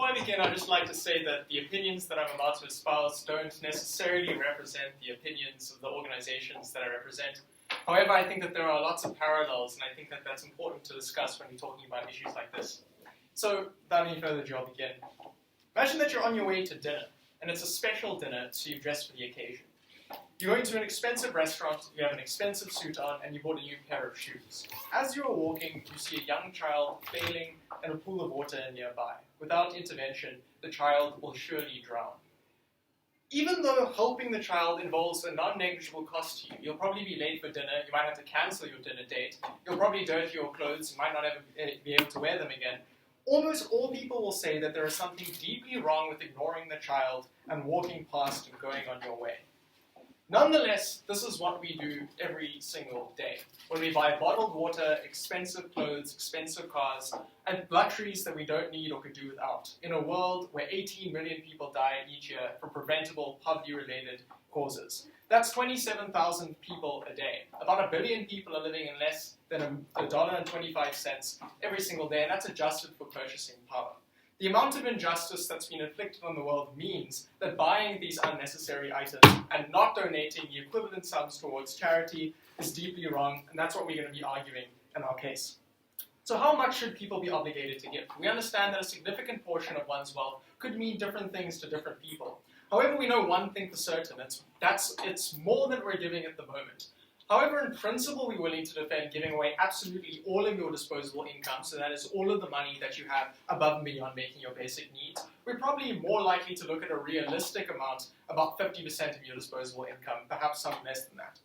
before I begin, I'd just like to say that the opinions that I'm about to espouse don't necessarily represent the opinions of the organizations that I represent. However, I think that there are lots of parallels, and I think that that's important to discuss when we're talking about issues like this. So, without any further ado, I'll begin. Imagine that you're on your way to dinner, and it's a special dinner, so you've dressed for the occasion. You're going to an expensive restaurant, you have an expensive suit on, and you bought a new pair of shoes. As you're walking, you see a young child failing in a pool of water nearby. Without intervention, the child will surely drown. Even though helping the child involves a non-negligible cost to you, you'll probably be late for dinner, you might have to cancel your dinner date, you'll probably dirty your clothes, you might not ever be able to wear them again. Almost all people will say that there is something deeply wrong with ignoring the child and walking past and going on your way. Nonetheless, this is what we do every single day. When we buy bottled water, expensive clothes, expensive cars, and luxuries that we don't need or could do without, in a world where 18 million people die each year from preventable poverty-related causes. That's 27,000 people a day. About 1 billion people are living in less than $1.25 every single day, and that's adjusted for purchasing power. The amount of injustice that's been inflicted on the world means that buying these unnecessary items and not donating the equivalent sums towards charity is deeply wrong, and that's what we're going to be arguing in our case. So how much should people be obligated to give? We understand that a significant portion of one's wealth could mean different things to different people. However, we know one thing for certain, it's more than we're giving at the moment. However, in principle, we're willing to defend giving away absolutely all of your disposable income, so that is all of the money that you have above and beyond making your basic needs. We're probably more likely to look at a realistic amount, about 50% of your disposable income, perhaps some less than that.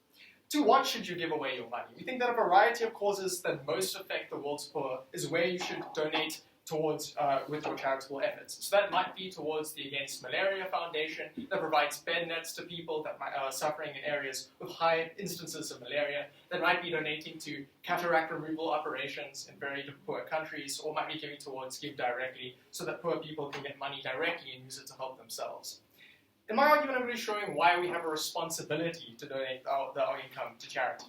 To what should you give away your money? We think that a variety of causes that most affect the world's poor is where you should donate towards with your charitable efforts. So that might be towards the Against Malaria Foundation that provides bed nets to people that are suffering in areas with high instances of malaria, that might be donating to cataract removal operations in very poor countries, or might be giving towards Give Directly so that poor people can get money directly and use it to help themselves. In my argument, I'm going to be showing why we have a responsibility to donate our income to charity.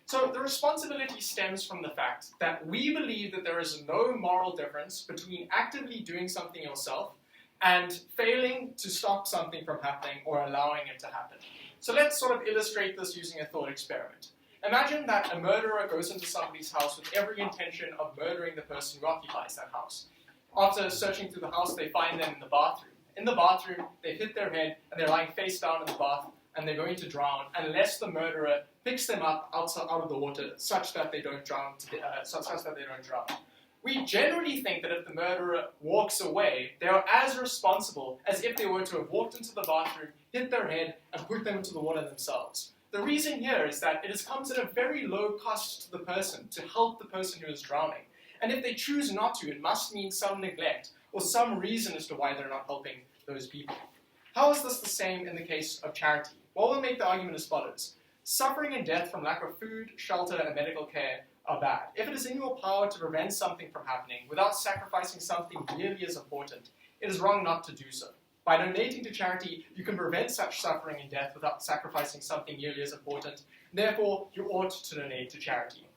So the responsibility stems from the fact that we believe that there is no moral difference between actively doing something yourself and failing to stop something from happening or allowing it to happen. So let's sort of illustrate this using a thought experiment. Imagine that a murderer goes into somebody's house with every intention of murdering the person who occupies that house. After searching through the house, they find them in the bathroom. In the bathroom, they hit their head and they're lying face down in the bath, and they're going to drown unless the murderer picks them up out of the water such that they don't drown. We generally think that if the murderer walks away, they are as responsible as if they were to have walked into the bathroom, hit their head, and put them into the water themselves. The reason here is that it comes at a very low cost to the person to help the person who is drowning. And if they choose not to, it must mean some neglect or some reason as to why they're not helping those people. How is this the same in the case of charity? Well, we'll make the argument as follows. Suffering and death from lack of food, shelter, and medical care are bad. If it is in your power to prevent something from happening without sacrificing something nearly as important, it is wrong not to do so. By donating to charity, you can prevent such suffering and death without sacrificing something nearly as important. Therefore, you ought to donate to charity.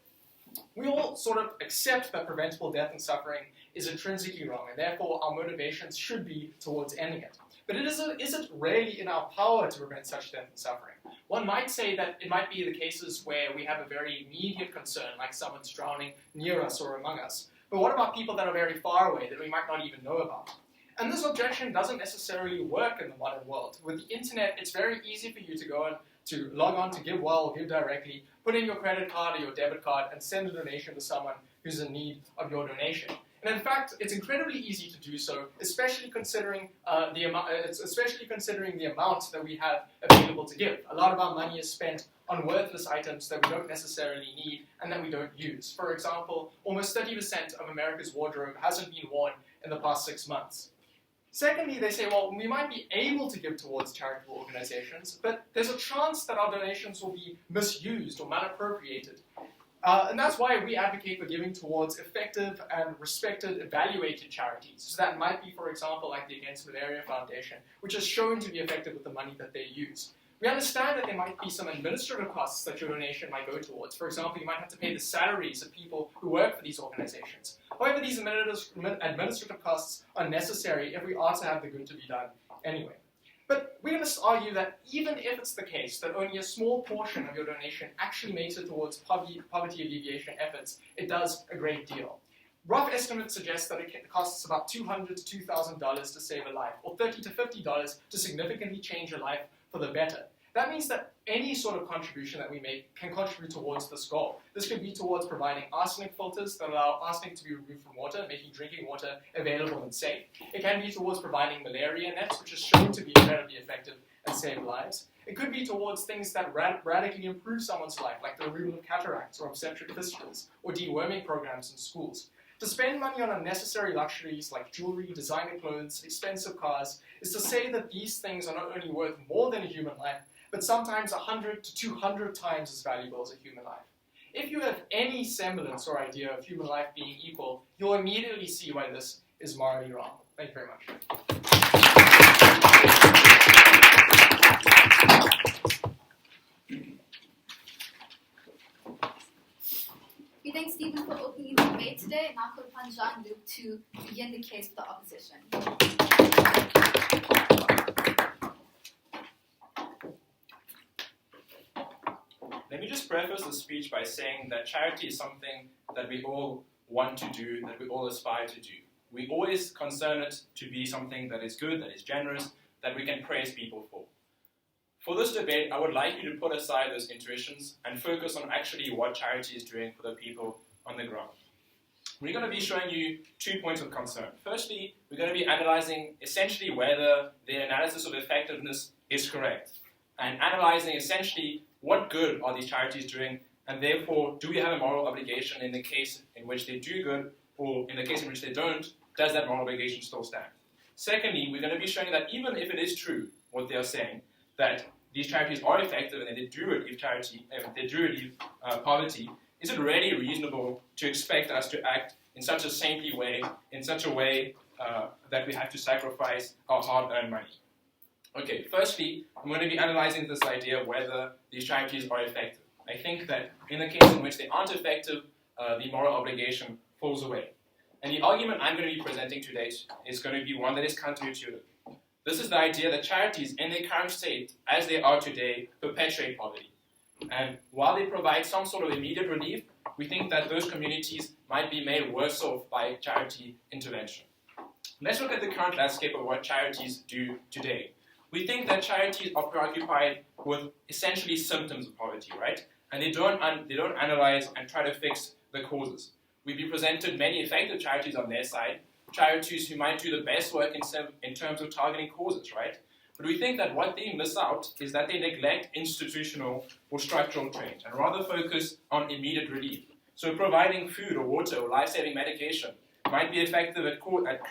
We all sort of accept that preventable death and suffering is intrinsically wrong, and therefore our motivations should be towards ending it. But is it really in our power to prevent such death and suffering? One might say that it might be the cases where we have a very immediate concern, like someone's drowning near us or among us. But what about people that are very far away that we might not even know about? And this objection doesn't necessarily work in the modern world. With the internet, it's very easy for you to log on to Give Well or Give Directly, put in your credit card or your debit card, and send a donation to someone who's in need of your donation. And in fact, it's incredibly easy to do so, especially considering the amount that we have available to give. A lot of our money is spent on worthless items that we don't necessarily need and that we don't use. For example, almost 30% of America's wardrobe hasn't been worn in the past 6 months. Secondly, they say, well, we might be able to give towards charitable organizations, but there's a chance that our donations will be misused or malappropriated. And that's why we advocate for giving towards effective and respected, evaluated charities. So that might be, for example, like the Against Malaria Foundation, which is shown to be effective with the money that they use. We understand that there might be some administrative costs that your donation might go towards. For example, you might have to pay the salaries of people who work for these organizations. However, these administrative costs are necessary if we are to have the good to be done anyway. But we're going to argue that even if it's the case that only a small portion of your donation actually makes it towards poverty alleviation efforts, it does a great deal. Rough estimates suggest that it costs about $200 to $2,000 to save a life, or $30 to $50 to significantly change a life for the better. That means that any sort of contribution that we make can contribute towards this goal. This could be towards providing arsenic filters that allow arsenic to be removed from water, making drinking water available and safe. It can be towards providing malaria nets, which is shown to be incredibly effective and save lives. It could be towards things that radically improve someone's life, like the removal of cataracts or obstetric fistulas, or deworming programs in schools. To spend money on unnecessary luxuries like jewelry, designer clothes, expensive cars, is to say that these things are not only worth more than a human life, but sometimes 100 to 200 times as valuable as a human life. If you have any semblance or idea of human life being equal, you'll immediately see why this is morally wrong. Thank you very much. We thank Stephen for opening the debate today, and now call upon Jean-Luc to begin the case for the opposition. Let me just preface the speech by saying that charity is something that we all want to do, that we all aspire to do. We always concern it to be something that is good, that is generous, that we can praise people for. For this debate, I would like you to put aside those intuitions and focus on actually what charity is doing for the people on the ground. We're going to be showing you 2 points of concern. Firstly, we're going to be analyzing essentially whether the analysis of effectiveness is correct, and analyzing essentially what good are these charities doing, and therefore, do we have a moral obligation in the case in which they do good, or in the case in which they don't, does that moral obligation still stand? Secondly, we're going to be showing that even if it is true, what they are saying, that these charities are effective and they do relieve poverty, is it really reasonable to expect us to act in such a saintly way, in such a way that we have to sacrifice our hard-earned money? Okay, firstly, I'm going to be analyzing this idea of whether these charities are effective. I think that in the case in which they aren't effective, the moral obligation falls away. And the argument I'm going to be presenting today is going to be one that is counterintuitive. This is the idea that charities, in their current state, as they are today, perpetuate poverty. And while they provide some sort of immediate relief, we think that those communities might be made worse off by charity intervention. Let's look at the current landscape of what charities do today. We think that charities are preoccupied with essentially symptoms of poverty, right? And they don't analyze and try to fix the causes. We've been presented many effective charities on their side, charities who might do the best work in terms of targeting causes, right? But we think that what they miss out is that they neglect institutional or structural change and rather focus on immediate relief. So providing food or water or life-saving medication might be effective at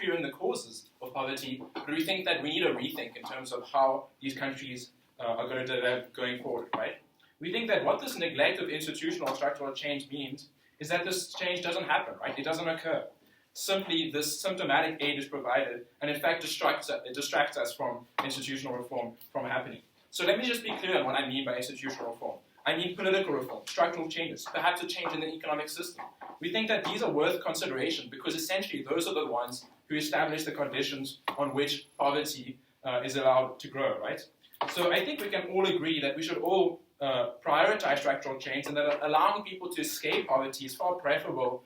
curing the causes of poverty, but we think that we need a rethink in terms of how these countries are going to develop going forward, right? We think that what this neglect of institutional or structural change means is that this change doesn't happen, right? It doesn't occur. Simply, this symptomatic aid is provided, and in fact, it distracts us from institutional reform from happening. So let me just be clear on what I mean by institutional reform. I mean political reform, structural changes, perhaps a change in the economic system. We think that these are worth consideration because essentially those are the ones who establish the conditions on which poverty is allowed to grow, right? So I think we can all agree that we should all prioritize structural change, and that allowing people to escape poverty is far preferable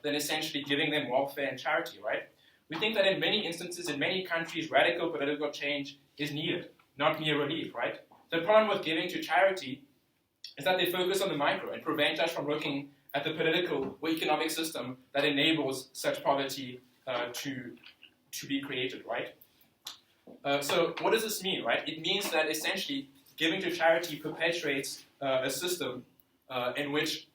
than essentially giving them welfare and charity, right? We think that in many instances, in many countries, radical political change is needed, not mere relief, right? The problem with giving to charity is that they focus on the micro and prevent us from looking at the political or economic system that enables such poverty to be created, right? So what does this mean, right? It means that essentially giving to charity perpetuates a system in which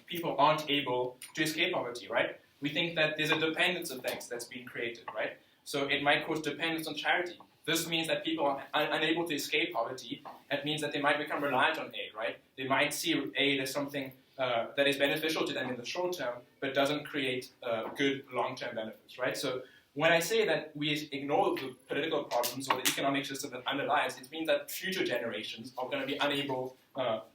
people aren't able to escape poverty, right? We think that there's a dependence effect that's being created, right? So it might cause dependence on charity. This means that people are unable to escape poverty. That means that they might become reliant on aid, right? They might see aid as something that is beneficial to them in the short term, but doesn't create good long-term benefits, right? So when I say that we ignore the political problems or the economic system that underlies, it means that future generations are going to be unable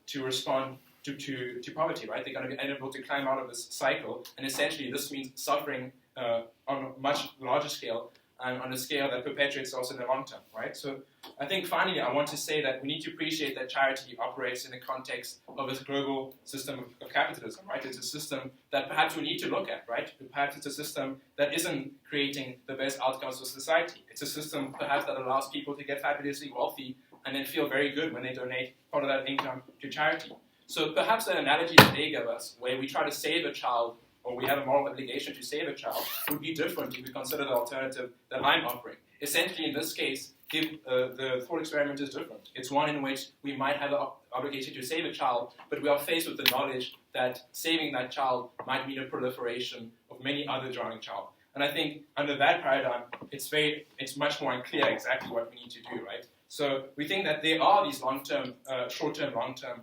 to respond to poverty, right? They're going to be unable to climb out of this cycle, and essentially this means suffering on a much larger scale and on a scale that perpetuates also in the long term, right? So I think finally I want to say that we need to appreciate that charity operates in the context of this global system of capitalism, right? It's a system that perhaps we need to look at, right? Perhaps it's a system that isn't creating the best outcomes for society. It's a system perhaps that allows people to get fabulously wealthy and then feel very good when they donate part of that income to charity. So perhaps the analogy that they give us, where we try to save a child or we have a moral obligation to save a child, would be different if we consider the alternative that I'm offering. Essentially, in this case, the thought experiment is different. It's one in which we might have an obligation to save a child, but we are faced with the knowledge that saving that child might mean a proliferation of many other drowning child. And I think under that paradigm, it's much more unclear exactly what we need to do, right? So we think that there are these long-term, short-term, long-term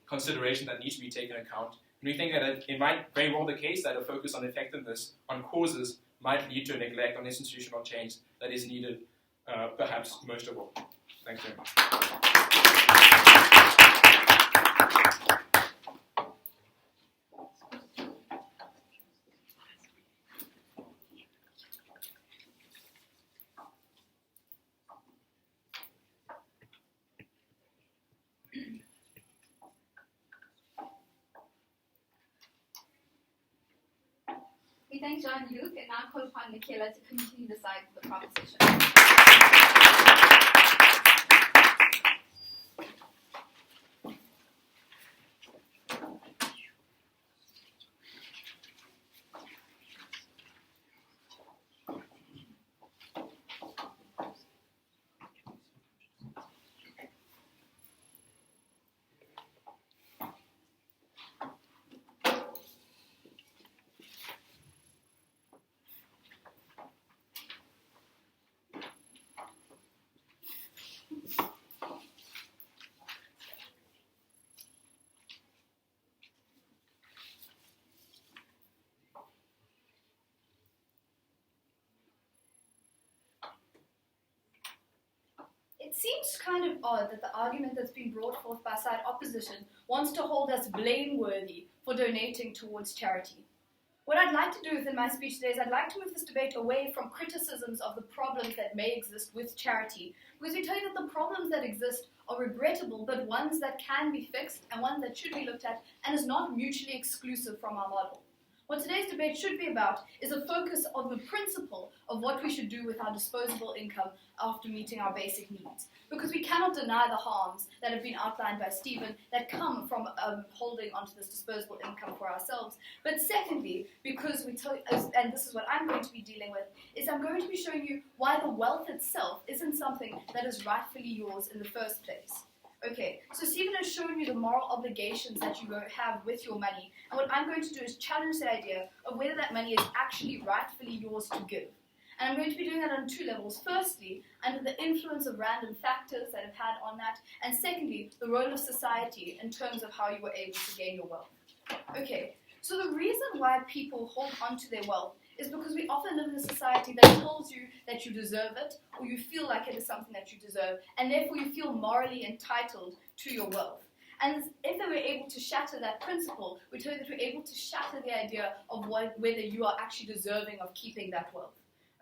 considerations that need to be taken into account. And we think that it might very well be the case that a focus on effectiveness, on causes, might lead to a neglect on institutional change that is needed, perhaps most of all. Thanks very much. We thank John Luke and now call upon Michaela to continue the side of the proposition. It seems kind of odd that the argument that's been brought forth by side opposition wants to hold us blameworthy for donating towards charity. What I'd like to do within my speech today is I'd like to move this debate away from criticisms of the problems that may exist with charity, because we tell you that the problems that exist are regrettable, but ones that can be fixed and ones that should be looked at and is not mutually exclusive from our model. What today's debate should be about is a focus on the principle of what we should do with our disposable income after meeting our basic needs. Because we cannot deny the harms that have been outlined by Stephen that come from holding onto this disposable income for ourselves. But secondly, because and this is what I'm going to be dealing with, is I'm going to be showing you why the wealth itself isn't something that is rightfully yours in the first place. Okay, so Stephen has shown you the moral obligations that you have with your money, and what I'm going to do is challenge the idea of whether that money is actually rightfully yours to give. And I'm going to be doing that on two levels. Firstly, under the influence of random factors that have had on that, and secondly, the role of society in terms of how you were able to gain your wealth. Okay, so the reason why people hold on to their wealth is because we often live in a society that tells you that you deserve it, or you feel like it is something that you deserve, and therefore you feel morally entitled to your wealth. And if they were able to shatter that principle, we tell you that we're able to shatter the idea of whether you are actually deserving of keeping that wealth.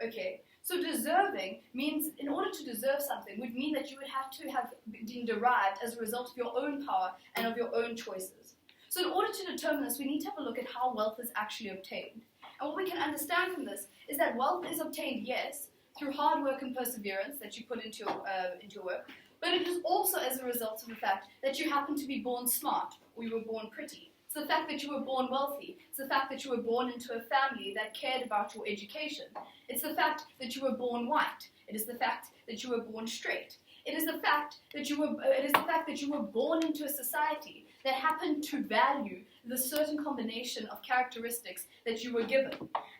Okay, so deserving means, in order to deserve something, would mean that you would have to have been derived as a result of your own power and of your own choices. So in order to determine this, we need to have a look at how wealth is actually obtained. And what we can understand from this is that wealth is obtained, yes, through hard work and perseverance that you put into your work, but it is also as a result of the fact that you happen to be born smart, or you were born pretty. It's the fact that you were born wealthy. It's the fact that you were born into a family that cared about your education. It's the fact that you were born white. It is the fact that you were born straight. It is the fact that you were born into a society that happened to value the certain combination of characteristics that you were given.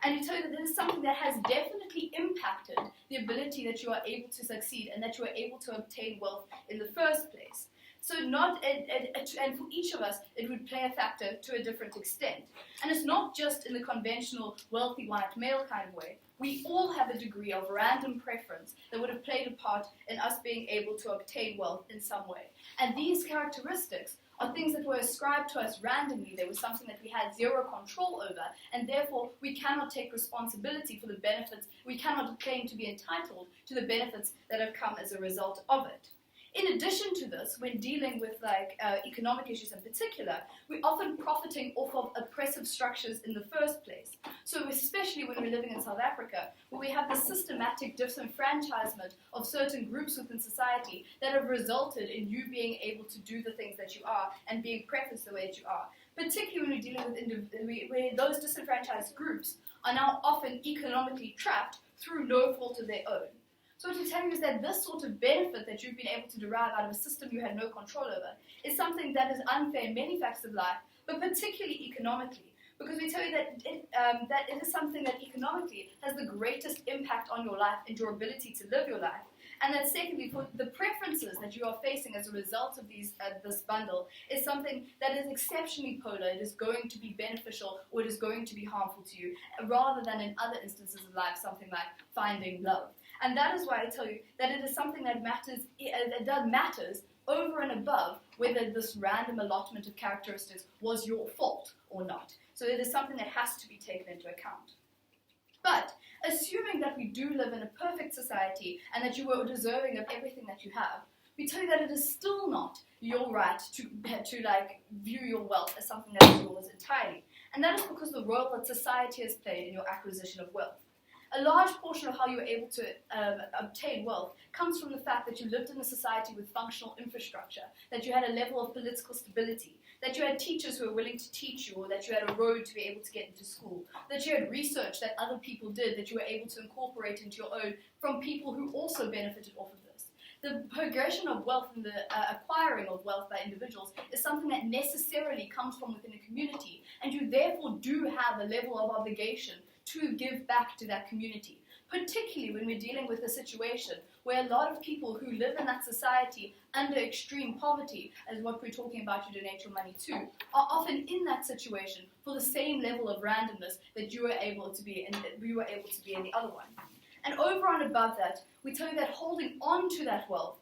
And you tell you that this is something that has definitely impacted the ability that you are able to succeed and that you are able to obtain wealth in the first place. So and for each of us, it would play a factor to a different extent. And it's not just in the conventional wealthy white male kind of way. We all have a degree of random preference that would have played a part in us being able to obtain wealth in some way. And these characteristics are things that were ascribed to us randomly. They were something that we had zero control over, and therefore we cannot take responsibility for the benefits. We cannot claim to be entitled to the benefits that have come as a result of it. In addition to this, when dealing with economic issues in particular, we're often profiting off of oppressive structures in the first place. So especially when we're living in South Africa, where we have the systematic disenfranchisement of certain groups within society that have resulted in you being able to do the things that you are and being prefaced the way that you are. Particularly when we're dealing with where those disenfranchised groups are now often economically trapped through no fault of their own. So what to tell you is that this sort of benefit that you've been able to derive out of a system you had no control over is something that is unfair in many facets of life, but particularly economically. Because we tell you that it is something that economically has the greatest impact on your life and your ability to live your life. And then secondly, for the preferences that you are facing as a result of this bundle is something that is exceptionally polar. It is going to be beneficial or it is going to be harmful to you, rather than in other instances of life, something like finding love. And that is why I tell you that it is something that matters over and above whether this random allotment of characteristics was your fault or not. So it is something that has to be taken into account. But assuming that we do live in a perfect society and that you were deserving of everything that you have, we tell you that it is still not your right to view your wealth as something that is yours entirely. And that is because the role that society has played in your acquisition of wealth. A large portion of how you were able to obtain wealth comes from the fact that you lived in a society with functional infrastructure, that you had a level of political stability, that you had teachers who were willing to teach you, or that you had a road to be able to get into school, that you had research that other people did that you were able to incorporate into your own from people who also benefited off of this. The progression of wealth and the acquiring of wealth by individuals is something that necessarily comes from within a community, and you therefore do have a level of obligation to give back to that community, particularly when we're dealing with a situation where a lot of people who live in that society under extreme poverty, as what we're talking about you donate your money to, are often in that situation for the same level of randomness that you were able to be in, that we were able to be in the other one. And over and above that, we tell you that holding on to that wealth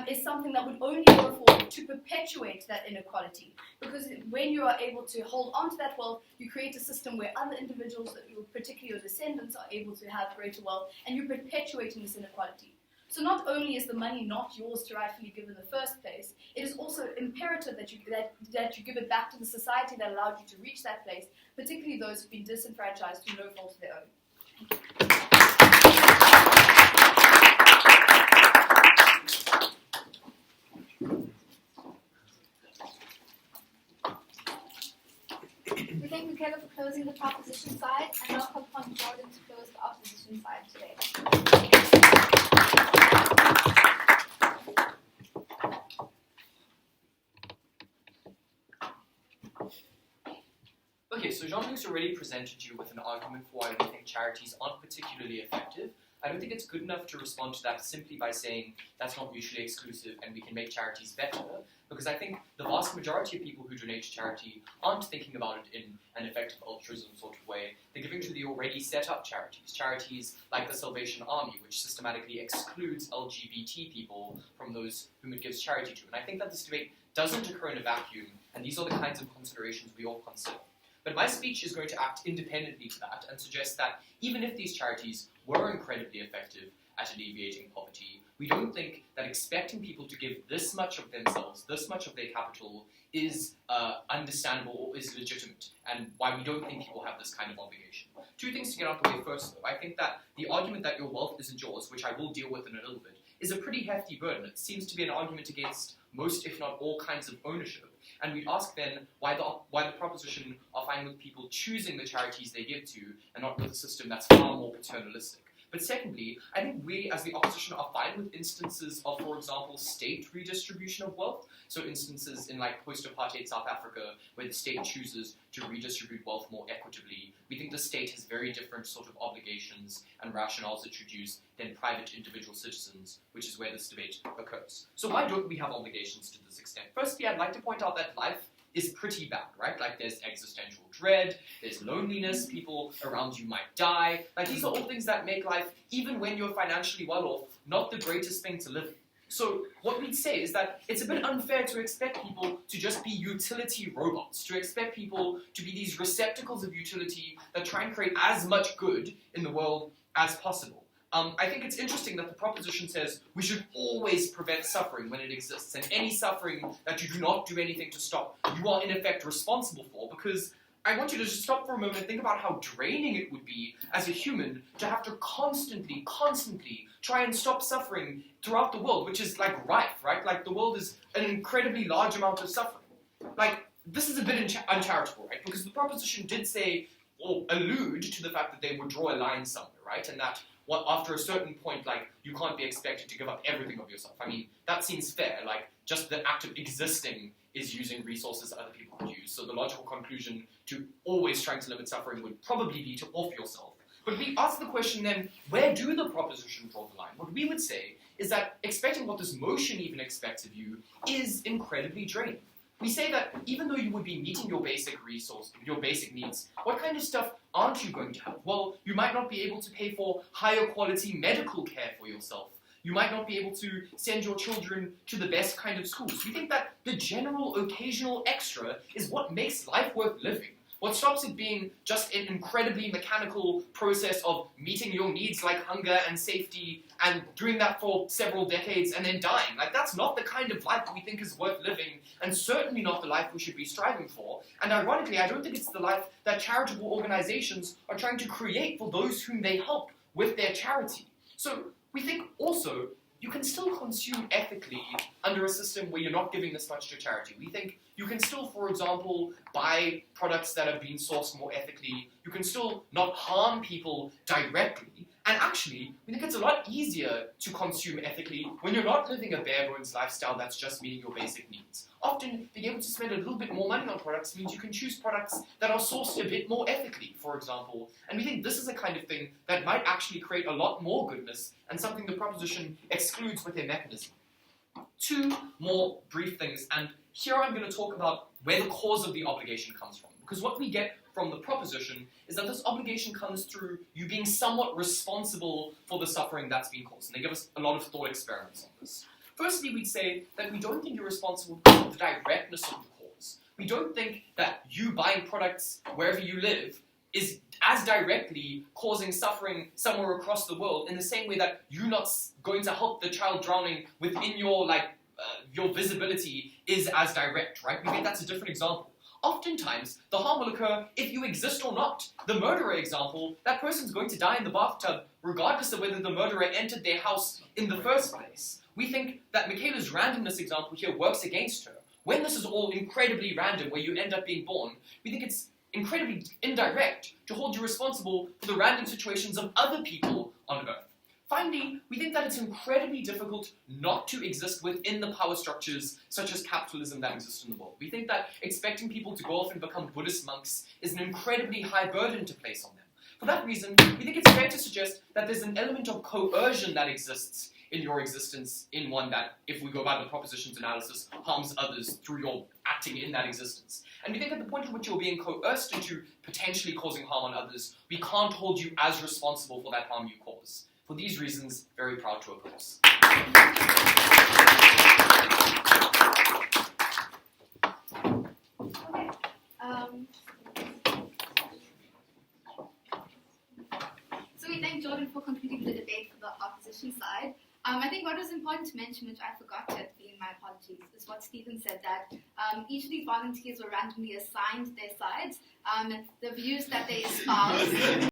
is something that would only go forward to perpetuate that inequality. Because when you are able to hold on to that wealth, you create a system where other individuals, particularly your descendants, are able to have greater wealth, and you're perpetuating this inequality. So not only is the money not yours to rightfully give in the first place, it is also imperative that you give it back to the society that allowed you to reach that place, particularly those who've been disenfranchised through no fault of their own. Thank you. We thank Michaela for closing the proposition side, and now call upon Jordan to close the opposition side today. Okay, so Jean-Luc's already presented you with an argument for why we think charities aren't particularly effective. I don't think it's good enough to respond to that simply by saying that's not mutually exclusive and we can make charities better, because I think the vast majority of people who donate to charity aren't thinking about it in an effective altruism sort of way. They're giving to the already set up charities like the Salvation Army, which systematically excludes LGBT people from those whom it gives charity to. And I think that this debate doesn't occur in a vacuum, and these are the kinds of considerations we all consider. But my speech is going to act independently to that and suggest that even if these charities were incredibly effective at alleviating poverty, we don't think that expecting people to give this much of themselves, this much of their capital, is understandable or is legitimate, and why we don't think people have this kind of obligation. Two things to get out the way first, though. I think that the argument that your wealth isn't yours, which I will deal with in a little bit, is a pretty hefty burden. It seems to be an argument against most, if not all, kinds of ownership. And we'd ask then why the proposition are fine with people choosing the charities they give to and not with a system that's far more paternalistic. But secondly, I think we as the opposition are fine with instances of, for example, state redistribution of wealth. So instances in like post-apartheid South Africa where the state chooses to redistribute wealth more equitably. We think the state has very different sort of obligations and rationales it should use than private individual citizens, which is where this debate occurs. So why don't we have obligations to this extent? Firstly, I'd like to point out that life is pretty bad, right? Like there's existential dread, there's loneliness, people around you might die. Like these are all things that make life, even when you're financially well off, not the greatest thing to live in. So what we'd say is that it's a bit unfair to expect people to just be utility robots, to expect people to be these receptacles of utility that try and create as much good in the world as possible. I think it's interesting that the proposition says we should always prevent suffering when it exists, and any suffering that you do not do anything to stop, you are in effect responsible for, because I want you to just stop for a moment and think about how draining it would be as a human to have to constantly try and stop suffering throughout the world, which is like rife, right? Like the world is an incredibly large amount of suffering. Like, this is a bit uncharitable, right? Because the proposition did say, or allude to the fact that they would draw a line somewhere, right? And that after a certain point, like, you can't be expected to give up everything of yourself. I mean, that seems fair. Like, just the act of existing is using resources other people could use. So the logical conclusion to always trying to limit suffering would probably be to off yourself. But we ask the question then, where do the proposition draw the line? What we would say is that expecting what this motion even expects of you is incredibly draining. We say that even though you would be meeting your basic needs, what kind of stuff aren't you going to have? Well, you might not be able to pay for higher quality medical care for yourself. You might not be able to send your children to the best kind of schools. We think that the general occasional extra is what makes life worth living. What stops it being just an incredibly mechanical process of meeting your needs like hunger and safety and doing that for several decades and then dying. Like, that's not the kind of life that we think is worth living, and certainly not the life we should be striving for. And ironically, I don't think it's the life that charitable organizations are trying to create for those whom they help with their charity. So we think also you can still consume ethically under a system where you're not giving this much to charity. We think you can still, for example, buy products that have been sourced more ethically. You can still not harm people directly. And actually, we think it's a lot easier to consume ethically when you're not living a bare-bones lifestyle that's just meeting your basic needs. Often, being able to spend a little bit more money on products means you can choose products that are sourced a bit more ethically, for example. And we think this is a kind of thing that might actually create a lot more goodness and something the proposition excludes with their mechanism. Two more brief things, and here I'm going to talk about where the cause of the obligation comes from. Because what we get from the proposition is that this obligation comes through you being somewhat responsible for the suffering that's been caused. And they give us a lot of thought experiments on this. Firstly, we'd say that we don't think you're responsible for the directness of the cause. We don't think that you buying products wherever you live is as directly causing suffering somewhere across the world in the same way that you're not going to help the child drowning within your visibility is as direct, right? We think that's a different example. Oftentimes, the harm will occur if you exist or not. The murderer example, that person's going to die in the bathtub regardless of whether the murderer entered their house in the first place. We think that Michaela's randomness example here works against her. When this is all incredibly random, where you end up being born, we think it's incredibly indirect to hold you responsible for the random situations of other people on Earth. Finally, we think that it's incredibly difficult not to exist within the power structures such as capitalism that exist in the world. We think that expecting people to go off and become Buddhist monks is an incredibly high burden to place on them. For that reason, we think it's fair to suggest that there's an element of coercion that exists in your existence in one that, if we go by the proposition's analysis, harms others through your acting in that existence. And we think at the point at which you're being coerced into potentially causing harm on others, we can't hold you as responsible for that harm you cause. For these reasons, very proud to oppose. Okay. So we thank Jordan for concluding the debate for the opposition side. I think what was important to mention, which I forgot to at the end, my apologies, is what Stephen said, that each of these volunteers were randomly assigned their sides, the views that they espouse.